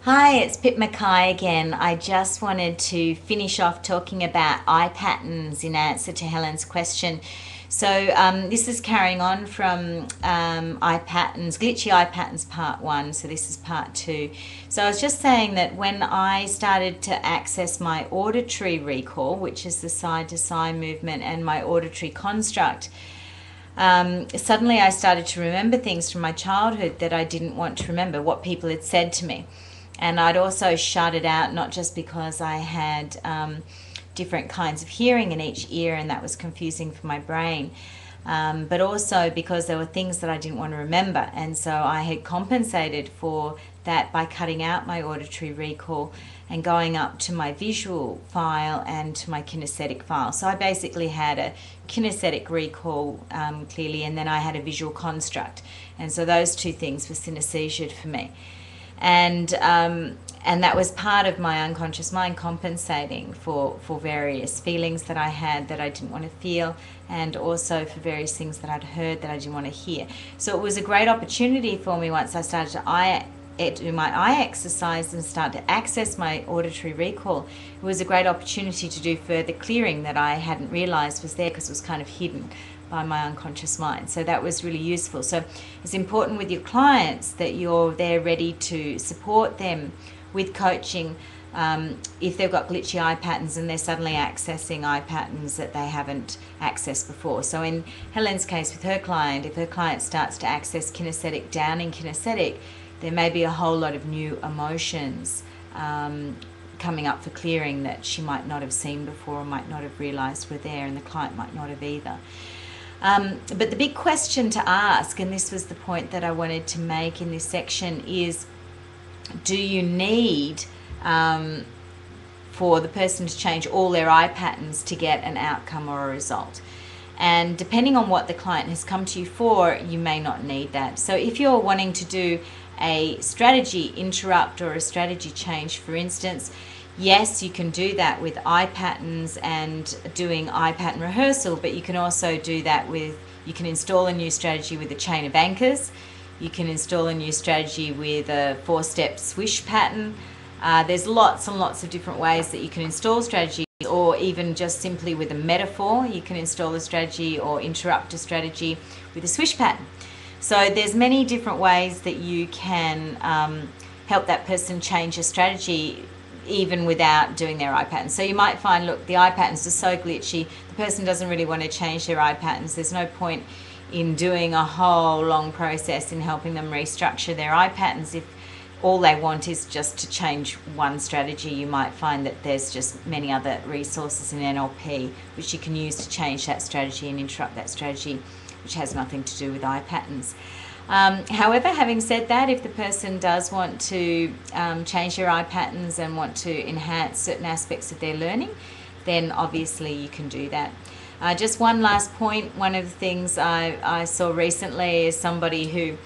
Hi, it's Pip Mackay again. I just wanted to finish off talking about eye patterns in answer to Helen's question. So this is carrying on from eye patterns, glitchy eye patterns part 1. So this is part 2. So I was just saying that when I started to access my auditory recall, which is the side-to-side movement, and my auditory construct, suddenly I started to remember things from my childhood that I didn't want to remember, what people had said to me. And I'd also shut it out, not just because I had different kinds of hearing in each ear and that was confusing for my brain, but also because there were things that I didn't want to remember. And so I had compensated for that by cutting out my auditory recall and going up to my visual file and to my kinesthetic file. So I basically had a kinesthetic recall clearly, and then I had a visual construct. And so those two things were synesthesiaed for me. And that was part of my unconscious mind compensating for various feelings that I had that I didn't want to feel, and also for various things that I'd heard that I didn't want to hear. So it was a great opportunity for me once I started to do my eye exercise and start to access my auditory recall. It was a great opportunity to do further clearing that I hadn't realized was there because it was kind of hidden by my unconscious mind. So that was really useful. So it's important with your clients that you're there ready to support them with coaching if they've got glitchy eye patterns and they're suddenly accessing eye patterns that they haven't accessed before. So in Helen's case with her client, if her client starts to access kinesthetic down in kinesthetic, there may be a whole lot of new emotions coming up for clearing that she might not have seen before or might not have realized were there, and the client might not have either. But the big question to ask, and this was the point that I wanted to make in this section, is do you need for the person to change all their eye patterns to get an outcome or a result? And depending on what the client has come to you for, you may not need that. So if you're wanting to do a strategy interrupt or a strategy change, for instance, yes, you can do that with eye patterns and doing eye pattern rehearsal, but you can also do that with, you can install a new strategy with a chain of anchors. You can install a new strategy with a 4-step swish pattern. There's lots and lots of different ways that you can install strategy, or even just simply with a metaphor. You can install a strategy or interrupt a strategy with a swish pattern. So there's many different ways that you can help that person change a strategy even without doing their eye patterns. So you might find, look, the eye patterns are so glitchy, the person doesn't really want to change their eye patterns. There's no point in doing a whole long process in helping them restructure their eye patterns if all they want is just to change one strategy. You might find that there's just many other resources in NLP which you can use to change that strategy and interrupt that strategy, which has nothing to do with eye patterns. However, having said that, if the person does want to change their eye patterns and want to enhance certain aspects of their learning, then obviously you can do that. Just one last point. One of the things I saw recently is somebody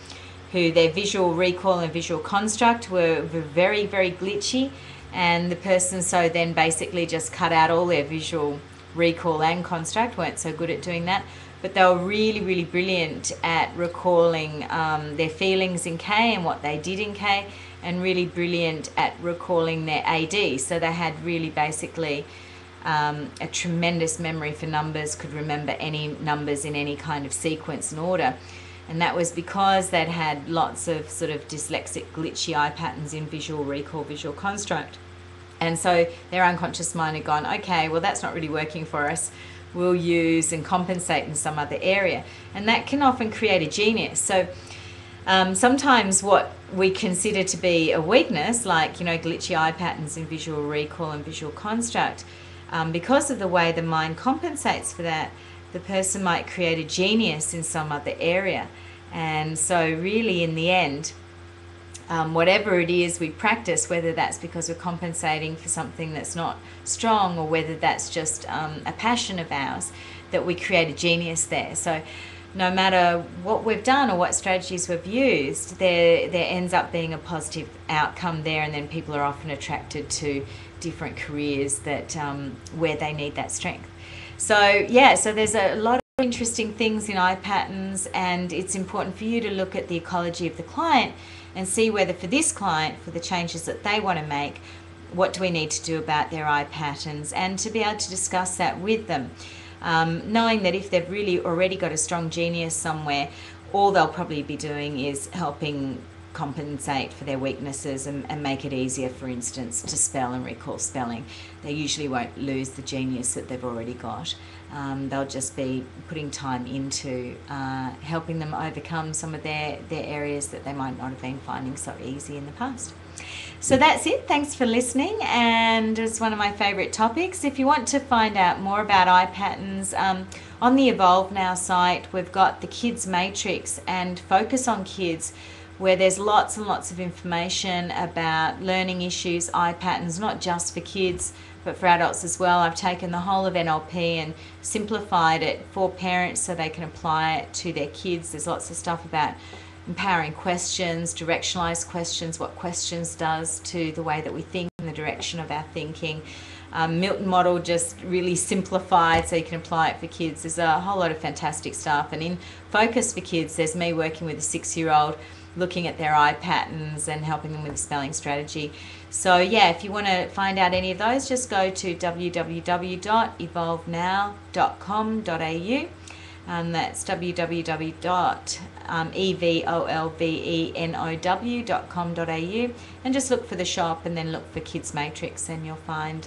who their visual recall and visual construct were very, very glitchy, and the person so then basically just cut out all their visual recall and construct, weren't so good at doing that. But they were really, really brilliant at recalling their feelings in K and what they did in K, and really brilliant at recalling their AD. So they had really basically a tremendous memory for numbers, could remember any numbers in any kind of sequence and order. And that was because they'd had lots of sort of dyslexic, glitchy eye patterns in visual recall, visual construct. And so their unconscious mind had gone, okay, well, that's not really working for us. We'll use and compensate in some other area. And that can often create a genius. So sometimes what we consider to be a weakness, like, glitchy eye patterns in visual recall and visual construct, because of the way the mind compensates for that, the person might create a genius in some other area. And so really in the end, whatever it is we practice, whether that's because we're compensating for something that's not strong, or whether that's just a passion of ours, that we create a genius there. So no matter what we've done or what strategies we've used, there ends up being a positive outcome there, and then people are often attracted to different careers that where they need that strength. So yeah, so there's a lot of interesting things in eye patterns, and it's important for you to look at the ecology of the client and see whether for this client, for the changes that they want to make, what do we need to do about their eye patterns, and to be able to discuss that with them. Knowing that if they've really already got a strong genius somewhere, all they'll probably be doing is helping compensate for their weaknesses and make it easier, for instance, to spell and recall spelling. They usually won't lose the genius that they've already got. They'll just be putting time into helping them overcome some of their areas that they might not have been finding so easy in the past. So that's it. Thanks for listening, and it's one of my favourite topics. If you want to find out more about eye patterns, on the Evolve Now site we've got the Kids Matrix and Focus on Kids, where there's lots and lots of information about learning issues, eye patterns, not just for kids but for adults as well. I've taken the whole of NLP and simplified it for parents so they can apply it to their kids. There's lots of stuff about empowering questions, directionalized questions, what questions does to the way that we think and the direction of our thinking. Milton model just really simplified so you can apply it for kids. There's a whole lot of fantastic stuff. And in Focus for Kids, there's me working with a 6-year-old, looking at their eye patterns and helping them with a spelling strategy. So yeah, if you want to find out any of those, just go to www.evolvenow.com.au. That's www.evolvenow.com.au, and just look for the shop and then look for Kids Matrix, and you'll find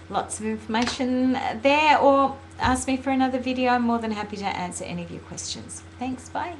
lots of information there, or ask me for another video. I'm more than happy to answer any of your questions. Thanks, bye.